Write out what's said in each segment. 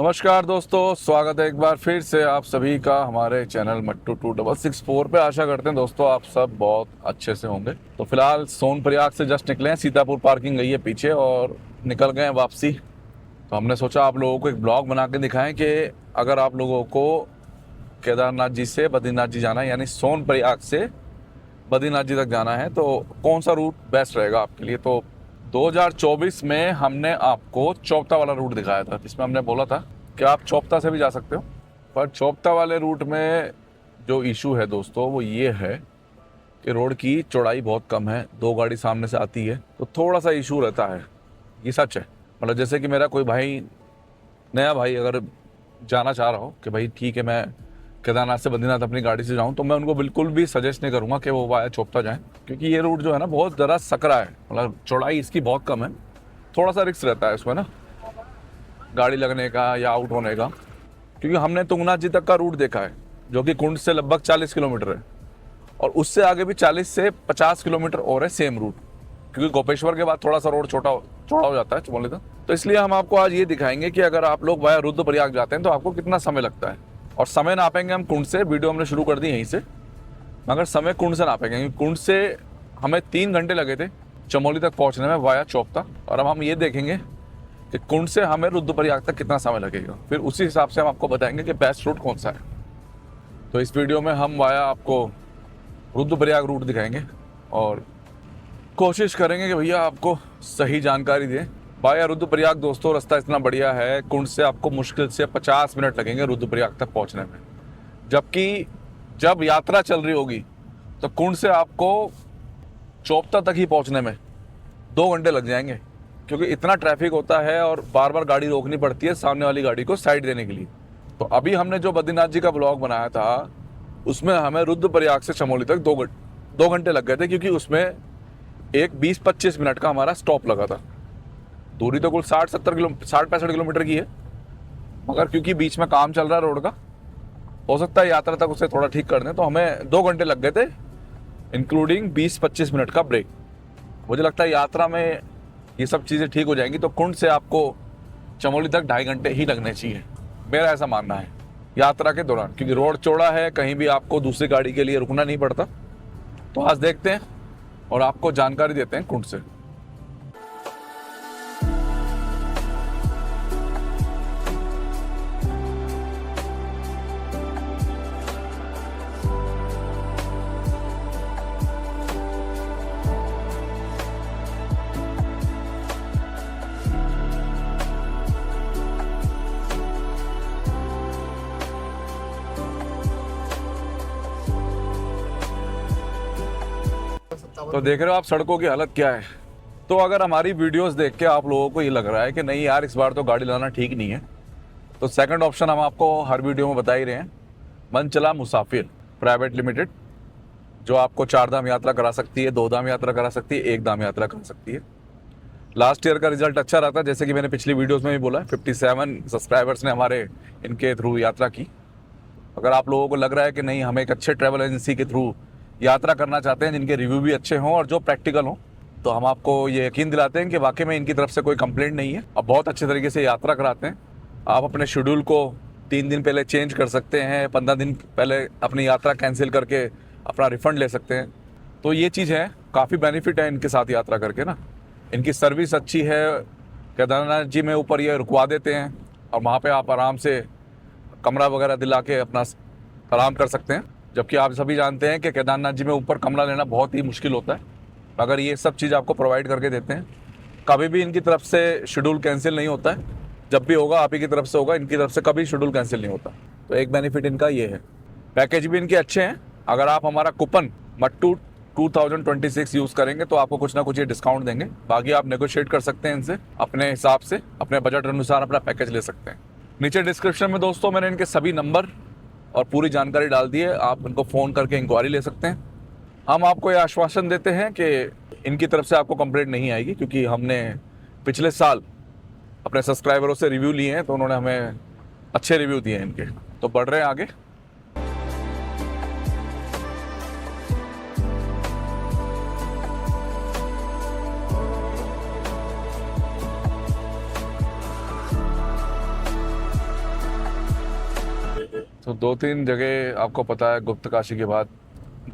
नमस्कार दोस्तों, स्वागत है एक बार फिर से आप सभी का हमारे चैनल मट्टू 2664 पे। आशा करते हैं दोस्तों आप सब बहुत अच्छे से होंगे। तो फिलहाल सोनप्रयाग से जस्ट निकले हैं, सीतापुर पार्किंग गई है पीछे और निकल गए हैं वापसी। तो हमने सोचा आप लोगों को एक ब्लॉग बना के दिखाएं कि अगर आप लोगों को केदारनाथ जी से बद्रीनाथ जी जाना है, यानी सोनप्रयाग से बद्रीनाथ जी तक जाना है, तो कौन सा रूट बेस्ट रहेगा आपके लिए। तो 2024 में हमने आपको चोपता वाला रूट दिखाया था, जिसमें हमने बोला था कि आप चोपता से भी जा सकते हो। पर चोपता वाले रूट में जो इशू है दोस्तों वो ये है कि रोड की चौड़ाई बहुत कम है, दो गाड़ी सामने से आती है, तो थोड़ा सा इशू रहता है। ये सच है। मतलब जैसे कि मेरा कोई भाई, नया भाई अगर जाना चाह रहा हो कि भाई ठीक है मैं केदारनाथ से बद्रीनाथ अपनी गाड़ी से जाऊं, तो मैं उनको बिल्कुल भी सजेस्ट नहीं करूंगा कि वो वाया चोपता जाएं, क्योंकि ये रूट जो है ना बहुत ज़रा सकरा है। मतलब चौड़ाई इसकी बहुत कम है, थोड़ा सा रिस्क रहता है इसमें ना, गाड़ी लगने का या आउट होने का। क्योंकि हमने तुंगनाथ जी तक का रूट देखा है जो कि कुंड से लगभग 40 किलोमीटर है, और उससे आगे भी 40 से 50 किलोमीटर और है सेम रूट, क्योंकि गोपेश्वर के बाद थोड़ा सा रोड चौड़ा हो जाता है चमोली तक। तो इसलिए हम आपको आज ये दिखाएंगे कि अगर आप लोग वाया रुद्रप्रयाग जाते हैं तो आपको कितना समय लगता है। और समय नापेंगे हम कुंड से, वीडियो हमने शुरू कर दी यहीं से, मगर समय कुंड से नापेंगे, क्योंकि कुंड से हमें 3 घंटे लगे थे चमोली तक पहुंचने में वाया चोपता। और अब हम ये देखेंगे कि कुंड से हमें रुद्रप्रयाग तक कितना समय लगेगा, फिर उसी हिसाब से हम आपको बताएंगे कि बेस्ट रूट कौन सा है। तो इस वीडियो में हम वाया आपको रुद्रप्रयाग रूट दिखाएंगे और कोशिश करेंगे कि भैया आपको सही जानकारी दें। वाया रुद्रप्रयाग दोस्तों रास्ता इतना बढ़िया है, कुंड से आपको मुश्किल से 50 मिनट लगेंगे रुद्रप्रयाग तक पहुंचने में, जबकि जब यात्रा चल रही होगी तो कुंड से आपको चोपता तक ही पहुंचने में 2 घंटे लग जाएंगे, क्योंकि इतना ट्रैफिक होता है और बार बार गाड़ी रोकनी पड़ती है सामने वाली गाड़ी को साइड देने के लिए। तो अभी हमने जो बद्रीनाथ जी का ब्लॉग बनाया था उसमें हमें रुद्रप्रयाग से चमोली तक 2 घंटे लग गए थे, क्योंकि उसमें एक 20-25 मिनट का हमारा स्टॉप लगा था। दूरी तो कुल 60-65 किलोमीटर की है, मगर क्योंकि बीच में काम चल रहा है रोड का, हो सकता है यात्रा तक उसे थोड़ा ठीक कर दें, तो हमें 2 घंटे लग गए थे इंक्लूडिंग 20-25 मिनट का ब्रेक। मुझे लगता है यात्रा में ये सब चीज़ें ठीक हो जाएंगी, तो कुंड से आपको चमोली तक 2.5 घंटे ही लगने चाहिए, मेरा ऐसा मानना है यात्रा के दौरान, क्योंकि रोड चौड़ा है, कहीं भी आपको दूसरी गाड़ी के लिए रुकना नहीं पड़ता। तो आज देखते हैं और आपको जानकारी देते हैं कुंड से। तो देख रहे हो आप सड़कों की हालत क्या है। तो अगर हमारी वीडियोस देख के आप लोगों को ये लग रहा है कि नहीं यार इस बार तो गाड़ी लाना ठीक नहीं है, तो सेकंड ऑप्शन हम आपको हर वीडियो में बता ही रहे हैं, मन चला मुसाफिर प्राइवेट लिमिटेड, जो आपको 4 धाम यात्रा करा सकती है, 2 धाम यात्रा करा सकती है, 1 धाम यात्रा करा सकती है। लास्ट ईयर का रिजल्ट अच्छा रहा था, जैसे कि मैंने पिछली वीडियोज़ में भी बोला, 57 सब्सक्राइबर्स ने हमारे इनके थ्रू यात्रा की। अगर आप लोगों को लग रहा है कि नहीं हम एक अच्छे ट्रैवल एजेंसी के थ्रू यात्रा करना चाहते हैं जिनके रिव्यू भी अच्छे हों और जो प्रैक्टिकल हों, तो हम आपको ये यकीन दिलाते हैं कि वाकई में इनकी तरफ से कोई कंप्लेंट नहीं है। अब बहुत अच्छे तरीके से यात्रा कराते हैं। आप अपने शेड्यूल को 3 दिन पहले चेंज कर सकते हैं, 15 दिन पहले अपनी यात्रा कैंसिल करके अपना रिफंड ले सकते हैं। तो ये चीज़ है, काफ़ी बेनिफिट है इनके साथ यात्रा करके ना। इनकी सर्विस अच्छी है, केदारनाथ जी में ऊपर ये रुकवा देते हैं और वहाँ पर आप आराम से कमरा वगैरह दिला के अपना आराम कर सकते हैं। जबकि आप सभी जानते हैं कि केदारनाथ जी में ऊपर कमरा लेना बहुत ही मुश्किल होता है, मगर ये सब चीज़ आपको प्रोवाइड करके देते हैं। कभी भी इनकी तरफ से शेड्यूल कैंसिल नहीं होता है, जब भी होगा आप ही की तरफ से होगा, इनकी तरफ से कभी शेड्यूल कैंसिल नहीं होता। तो एक बेनिफिट इनका ये है। पैकेज भी इनके अच्छे हैं। अगर आप हमारा कूपन मट्टू 2026 यूज़ करेंगे तो आपको कुछ ना कुछ ये डिस्काउंट देंगे। बाकी आप नेगोशिएट कर सकते हैं इनसे, अपने हिसाब से अपने बजट अनुसार अपना पैकेज ले सकते हैं। नीचे डिस्क्रिप्शन में दोस्तों मैंने इनके सभी नंबर और पूरी जानकारी डाल दी है, आप इनको फ़ोन करके इंक्वायरी ले सकते हैं। हम आपको ये आश्वासन देते हैं कि इनकी तरफ से आपको कंप्लेंट नहीं आएगी, क्योंकि हमने पिछले साल अपने सब्सक्राइबरों से रिव्यू लिए हैं, तो उन्होंने हमें अच्छे रिव्यू दिए हैं इनके। तो बढ़ रहे हैं आगे। दो तीन जगह आपको पता है गुप्तकाशी के बाद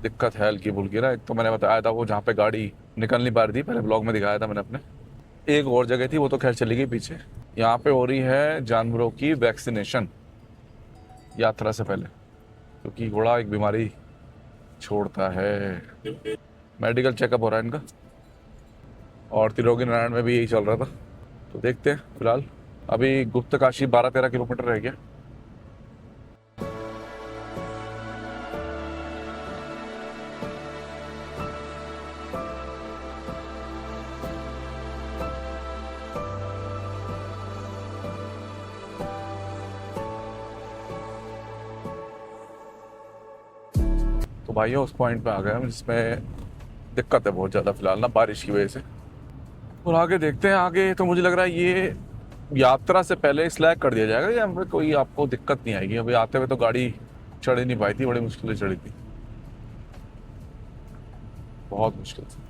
दिक्कत है हल्की फुल्की ना। एक तो मैंने बताया था वो जहाँ पे गाड़ी निकल नहीं पा रही थी, पहले ब्लॉग में दिखाया था मैंने अपने। एक और जगह थी वो तो खैर चली गई पीछे। यहाँ पे हो रही है जानवरों की वैक्सीनेशन यात्रा से पहले, क्योंकि घोड़ा एक बीमारी छोड़ता है। मेडिकल चेकअप हो रहा है इनका, और त्रिलोकी नारायण में भी यही चल रहा था। तो देखते हैं। फिलहाल अभी गुप्तकाशी 12-13 किलोमीटर रह गया। तो भाइयों उस पॉइंट पे आ गए हम जिसमें दिक्कत है बहुत ज़्यादा फिलहाल ना, बारिश की वजह से। और आगे देखते हैं। आगे तो मुझे लग रहा है ये यात्रा से पहले स्लैग कर दिया जाएगा, या फिर कोई आपको दिक्कत नहीं आएगी। अभी आते हुए तो गाड़ी चढ़ ही नहीं पाई थी, बड़ी मुश्किल से चढ़ी थी, बहुत मुश्किल से।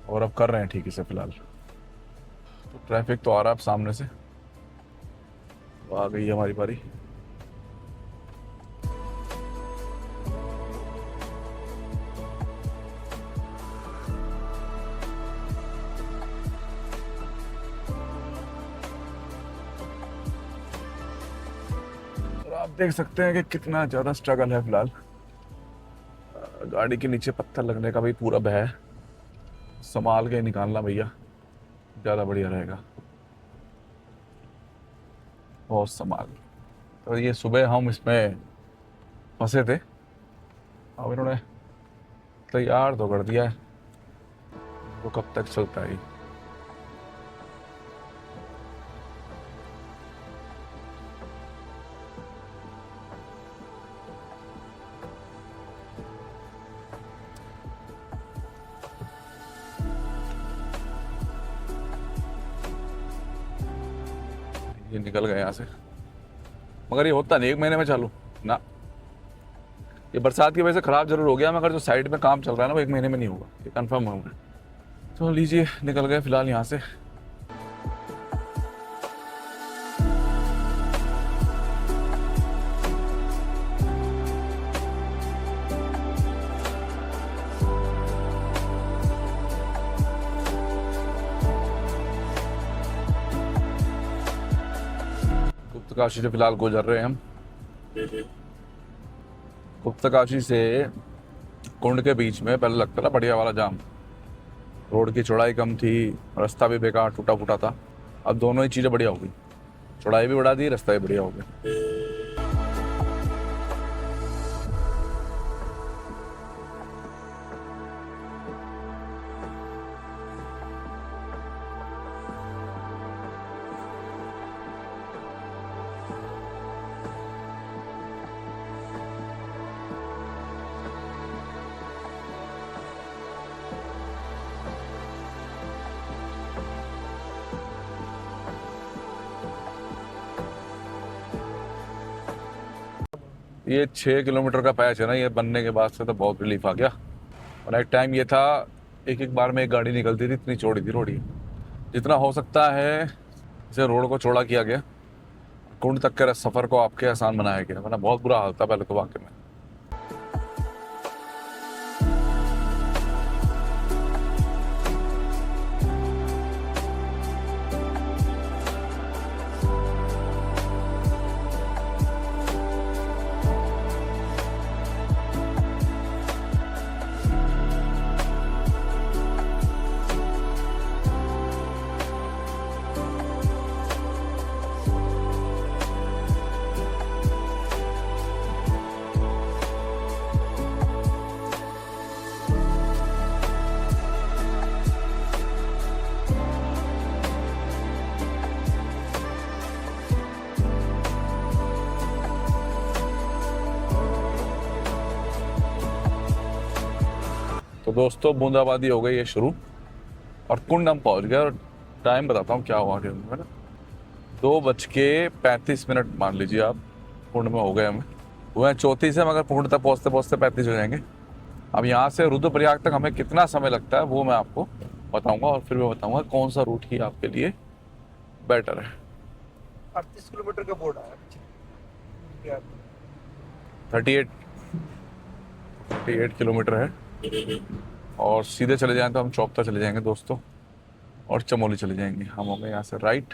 और अब कर रहे हैं ठीक से फिलहाल। तो ट्रैफिक तो आ रहा है अब सामने से, तो आ गई है हमारी बारी। और आप देख सकते हैं कि कितना ज़्यादा स्ट्रगल है फिलहाल। गाड़ी के नीचे पत्थर लगने का भी पूरा भय है, संभाल के निकालना भैया, ज़्यादा बढ़िया रहेगा, बहुत संभाल। तो ये सुबह हम इसमें फंसे थे, अब इन्होंने तैयार तो कर दिया है, वो कब तक चलता है। ये निकल गए यहाँ से, मगर ये होता नहीं 1 महीने में चालू ना। ये बरसात की वजह से ख़राब जरूर हो गया, मगर जो साइड में काम चल रहा है ना वो 1 महीने में नहीं होगा, ये कंफर्म होगा। तो लीजिए निकल गए फिलहाल यहाँ से। गुप्तकाशी से फिलहाल गुजर रहे हैं हम। गुप्तकाशी से कुंड के बीच में पहले लगता था बढ़िया वाला जाम, रोड की चौड़ाई कम थी, रास्ता भी बेकार टूटा फूटा था। अब दोनों ही चीज़ें बढ़िया हो गई, चौड़ाई भी बढ़ा दी, रास्ता भी बढ़िया हो गया। ये 6 किलोमीटर का पैच है ना, ये बनने के बाद से तो बहुत रिलीफ आ गया। और एक टाइम ये था एक एक बार में एक गाड़ी निकलती थी, इतनी चौड़ी थी रोड। जितना हो सकता है इसे रोड को चौड़ा किया गया, कुंड तक के सफ़र को आपके आसान बनाया गया, वरना बहुत बुरा हाल था पहले तो वाकई में। तो दोस्तों बूंदाबांदी हो गई है शुरू, और कुंड हम पहुंच गए। और टाइम बताता हूँ क्या हुआ है ना, 2:35 मान लीजिए आप, कुंड में हो गए हमें। हुए 34 से, मगर कुंड तक पहुँचते पहुँचते 35 हो जाएंगे। अब यहाँ से रुद्रप्रयाग तक हमें कितना समय लगता है वो मैं आपको बताऊंगा, और फिर मैं बताऊंगा कौन सा रूट ही आपके लिए बेटर है। 38 किलोमीटर का बोर्ड आया। 38 किलोमीटर है, और सीधे चले जाएं तो हम चौपता चले जाएंगे दोस्तों, और चमोली चले जाएंगे। हम होंगे यहाँ से राइट।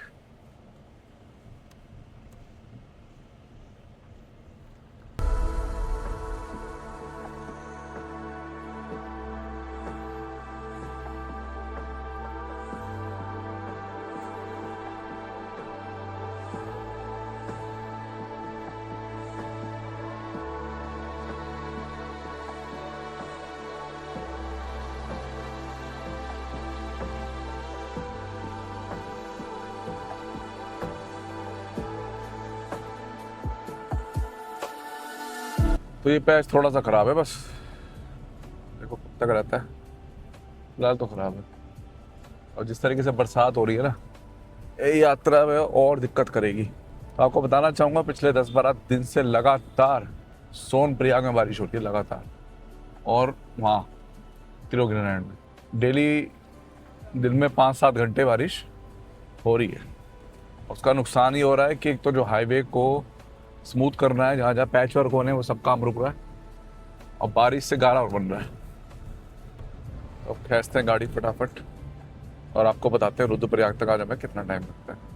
तो ये पैच थोड़ा सा ख़राब है बस, देखो कब तक रहता है, फिलहाल तो ख़राब है। और जिस तरीके से बरसात हो रही है ना, ये यात्रा में और दिक्कत करेगी। तो आपको बताना चाहूँगा पिछले 10-12 दिन से लगातार सोनप्रयाग में बारिश होती है लगातार, और वहाँ त्रिलोकीनारायण में डेली दिन में 5-7 घंटे बारिश हो रही है। उसका नुकसान ये हो रहा है कि एक तो जो हाईवे को स्मूथ करना है, जहाँ जहाँ पैच वर्क होने वो सब काम रुक रहा है, और बारिश से गारा और बन रहा है। तो खींचते हैं गाड़ी फटाफट और आपको बताते हैं रुद्रप्रयाग तक आज हमें कितना टाइम लगता है।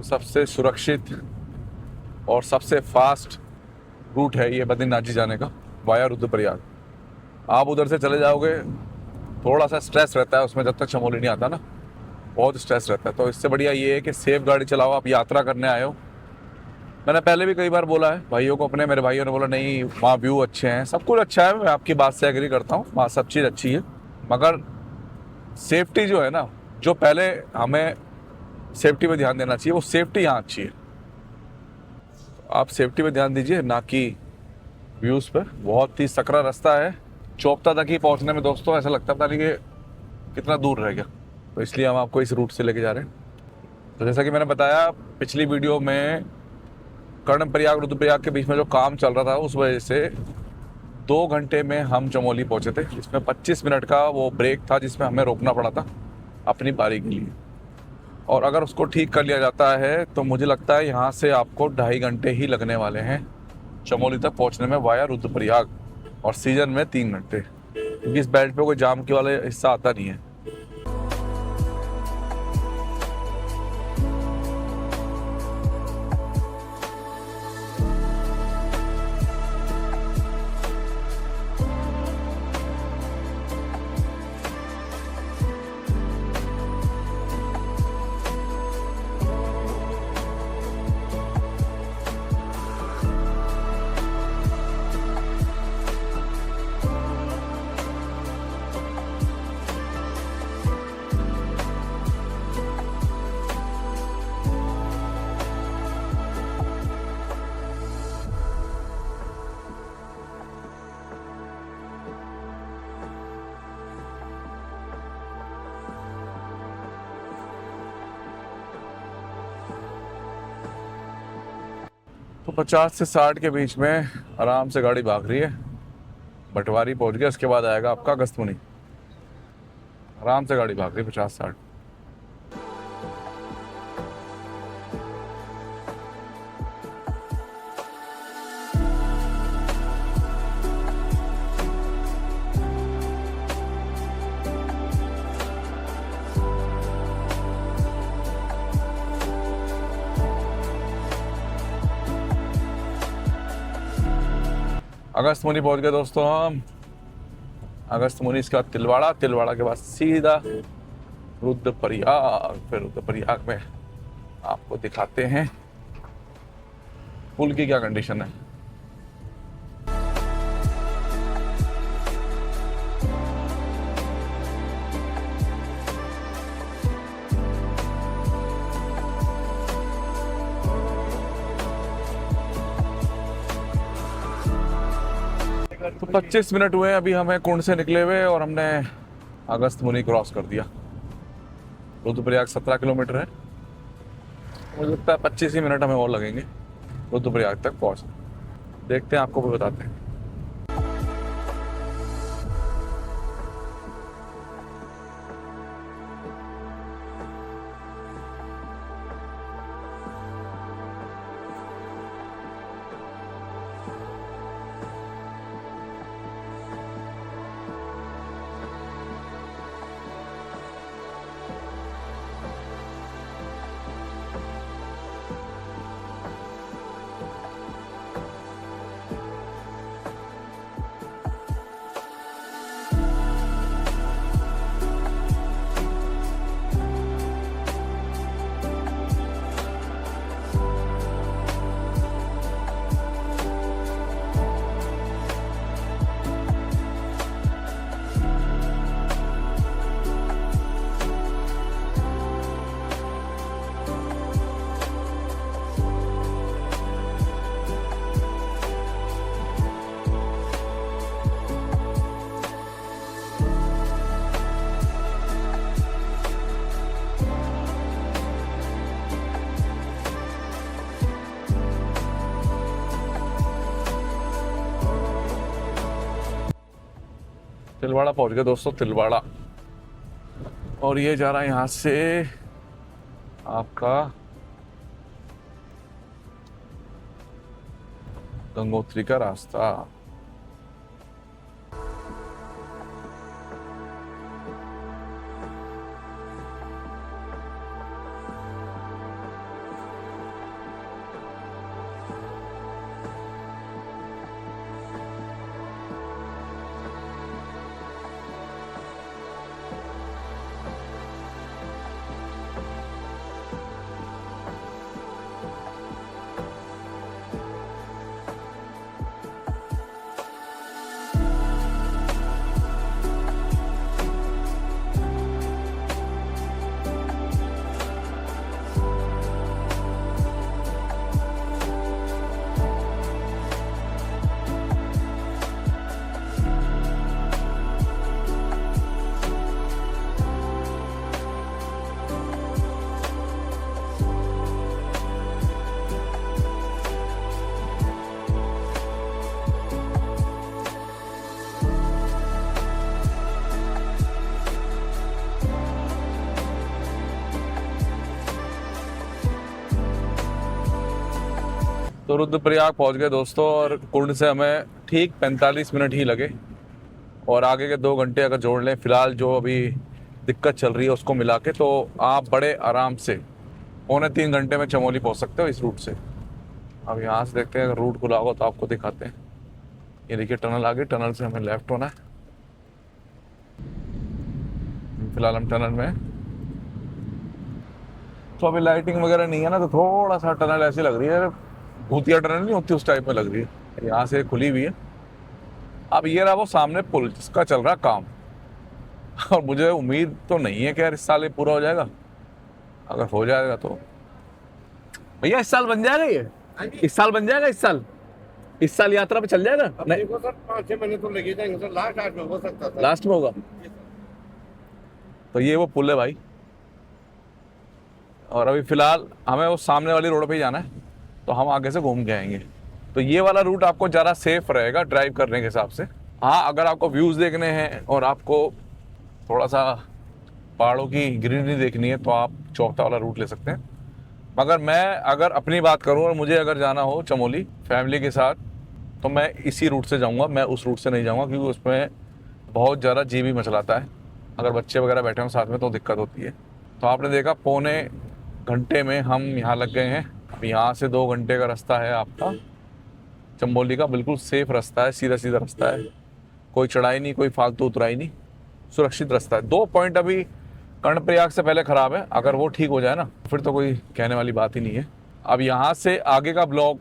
सबसे सुरक्षित और सबसे फास्ट रूट है ये बद्रीनाथ जी जाने का, वाया रुद्रप्रयाग। आप उधर से चले जाओगे, थोड़ा सा स्ट्रेस रहता है उसमें, जब तक चमोली नहीं आता ना, बहुत स्ट्रेस रहता है। तो इससे बढ़िया ये है कि सेफ गाड़ी चलाओ। आप यात्रा करने आए हो, मैंने पहले भी कई बार बोला है भाइयों को, अपने मेरे भाइयों ने बोला नहीं वहाँ व्यू अच्छे हैं, सब कुछ अच्छा है, मैं आपकी बात से एग्री करता हूँ, वहाँ सब चीज़ अच्छी है, मगर सेफ्टी जो है ना, जो पहले हमें सेफ्टी पे ध्यान देना चाहिए, वो सेफ्टी यहाँ अच्छी है। आप सेफ्टी पे ध्यान दीजिए, ना कि व्यूज़ पे। बहुत ही सकरा रास्ता है, चौपता तक ही पहुँचने में दोस्तों ऐसा लगता था नहीं कि कितना दूर रह गया। तो इसलिए हम आपको इस रूट से लेके जा रहे हैं। तो जैसा कि मैंने बताया पिछली वीडियो में, कर्णप्रयाग रुद्रप्रयाग के बीच में जो काम चल रहा था उस वजह से 2 घंटे में हम चमोली पहुँचे थे, जिसमें 25 मिनट का वो ब्रेक था जिसमें हमें रोकना पड़ा था अपनी बारी के लिए। और अगर उसको ठीक कर लिया जाता है तो मुझे लगता है यहाँ से आपको 2.5 घंटे ही लगने वाले हैं चमोली तक पहुँचने में वाया रुद्रप्रयाग, और सीजन में 3 घंटे, क्योंकि इस बेल्ट पे कोई जाम के वाला हिस्सा आता नहीं है। तो 50 से 60 के बीच में आराम से गाड़ी भाग रही है। बटवारी पहुंच गया, इसके बाद आएगा आपका अगस्तमुनि। आराम से गाड़ी भाग रही है 50-60। अगस्तमुनि पहुंच गए दोस्तों हम। अगस्तमुनि, इसके बाद तिलवाड़ा, तिलवाड़ा के बाद सीधा रुद्रप्रयाग। फिर रुद्रप्रयाग में आपको दिखाते हैं पुल की क्या कंडीशन है। 25 मिनट हुए अभी हमें कुंड से निकले हुए और हमने अगस्त मुनि क्रॉस कर दिया। रुद्रप्रयाग 17 किलोमीटर है, मुझे लगता है 25 ही मिनट हमें और लगेंगे रुद्रप्रयाग तक पहुँचने। देखते हैं, आपको भी बताते हैं। तिलवाड़ा पहुंच गए दोस्तों, तिलवाड़ा। और ये जा रहा है यहाँ से आपका गंगोत्री का रास्ता। तो रुद्रप्रयाग पहुंच गए दोस्तों, और कुंड से हमें ठीक 45 मिनट ही लगे। और आगे के 2 घंटे अगर जोड़ लें फिलहाल जो अभी दिक्कत चल रही है उसको मिला के, तो आप बड़े आराम से 2.25 घंटे में चमोली पहुंच सकते हो इस रूट से। अब यहाँ से देखते हैं, अगर रूट खुला होगा तो आपको दिखाते हैं। ये देखिए टनल आ गई, टनल से हमें लेफ्ट होना है। फिलहाल हम टनल में हैं। तो अभी लाइटिंग वगैरह नहीं है ना, तो थोड़ा सा टनल ऐसी लग रही है, भूतिया टनल नहीं होती उस टाइप में लग रही है। यहाँ से खुली हुई है। अब ये रहा वो सामने पुल जिसका चल रहा काम, और मुझे उम्मीद तो नहीं है कि यार इस साल ये पूरा हो जाएगा। अगर हो जाएगा तो भैया इस साल बन जाएगा, ये इस साल बन जाएगा, इस साल यात्रा पे चल जाएगा। नहीं देखो सर, 5-6 महीने तो लगे जाएंगे सर, लास्ट में हो सकता था। लास्ट में होगा। तो ये वो पुल है भाई, और अभी फिलहाल हमें वो सामने वाली रोड पे ही जाना है, तो हम आगे से घूम के आएंगे। तो ये वाला रूट आपको ज़रा सेफ रहेगा ड्राइव करने के हिसाब से। हाँ, अगर आपको व्यूज़ देखने हैं और आपको थोड़ा सा पहाड़ों की ग्रीनरी देखनी है तो आप चौथा वाला रूट ले सकते हैं। मगर मैं अगर अपनी बात करूँ और मुझे अगर जाना हो चमोली फैमिली के साथ, तो मैं इसी रूट से जाऊँगा। मैं उस रूट से नहीं जाऊँगा, क्योंकि उसमें बहुत ज़्यादा जीबी मचलाता है। अगर बच्चे वगैरह बैठे हों साथ में तो दिक्कत होती है। तो आपने देखा 1.25 घंटे में हम यहाँ लग गए हैं। अब यहाँ से 2 घंटे का रास्ता है आपका चंबोली का। बिल्कुल सेफ रास्ता है, सीधा सीधा रास्ता है, कोई चढ़ाई नहीं, कोई फालतू उतराई नहीं, सुरक्षित रास्ता है। 2 पॉइंट अभी कर्णप्रयाग से पहले ख़राब है, अगर वो ठीक हो जाए ना फिर तो कोई कहने वाली बात ही नहीं है। अब यहाँ से आगे का ब्लॉग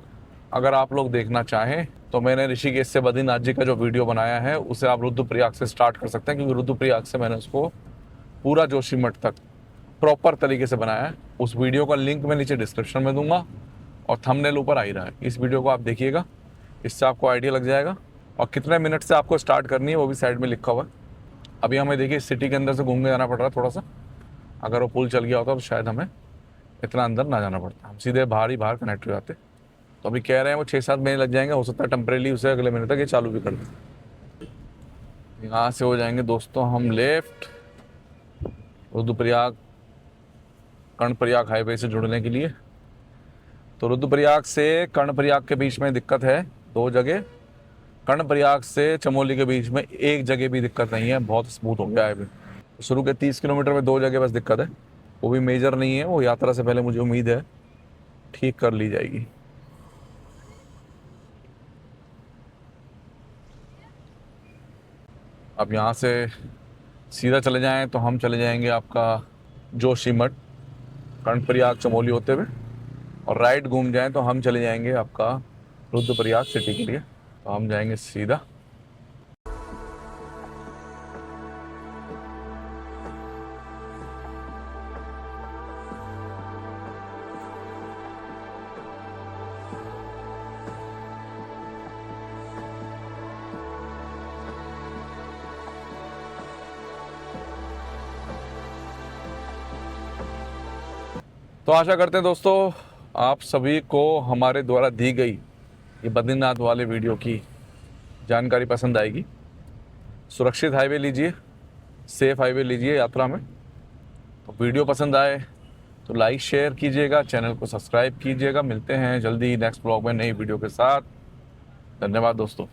अगर आप लोग देखना चाहें तो मैंने ऋषिकेश से बद्रीनाथ जी का जो वीडियो बनाया है उसे आप रुद्रप्रयाग से स्टार्ट कर सकते हैं, क्योंकि रुद्रप्रयाग से मैंने उसको पूरा जोशीमठ तक प्रॉपर तरीके से बनाया है। उस वीडियो का लिंक मैं नीचे डिस्क्रिप्शन में दूंगा और थंबनेल ऊपर आ ही रहा है। इस वीडियो को आप देखिएगा, इससे आपको आइडिया लग जाएगा। और कितने मिनट से आपको स्टार्ट करनी है वो भी साइड में लिखा हुआ है। अभी हमें देखिए सिटी के अंदर से घूम के जाना पड़ रहा है थोड़ा सा। अगर वो पुल चल गया होता तो शायद हमें इतना अंदर ना जाना पड़ता, हम सीधे बाहर ही बाहर कनेक्ट हो जाते। तो अभी कह रहे हैं वो 6-7 महीने लग जाएंगे, हो सकता है टेम्परेली उसे अगले महीने तक ये चालू भी कर दें। यहाँ से हो जाएंगे दोस्तों हम लेफ्ट रुद्रप्रयाग कर्णप्रयाग हाईवे से जुड़ने के लिए। तो रुद्रप्रयाग से कर्णप्रयाग के बीच में दिक्कत है 2 जगह, कर्णप्रयाग से चमोली के बीच में 1 जगह भी दिक्कत नहीं है, बहुत स्मूथ हो गया हाईवे। शुरू के 30 किलोमीटर में 2 जगह बस दिक्कत है, वो भी मेजर नहीं है, वो यात्रा से पहले मुझे उम्मीद है ठीक कर ली जाएगी। अब यहाँ से सीधा चले जाएं तो हम चले जाएंगे आपका जोशीमठ कर्णप्रयाग चमोली होते हुए, और राइट घूम जाएं तो हम चले जाएंगे आपका रुद्रप्रयाग सिटी के लिए। तो हम जाएंगे सीधा। तो आशा करते हैं दोस्तों आप सभी को हमारे द्वारा दी गई ये बद्रीनाथ वाले वीडियो की जानकारी पसंद आएगी। सुरक्षित हाईवे लीजिए, सेफ हाईवे लीजिए यात्रा में। तो वीडियो पसंद आए तो लाइक शेयर कीजिएगा, चैनल को सब्सक्राइब कीजिएगा। मिलते हैं जल्दी नेक्स्ट ब्लॉग में नई वीडियो के साथ। धन्यवाद दोस्तों।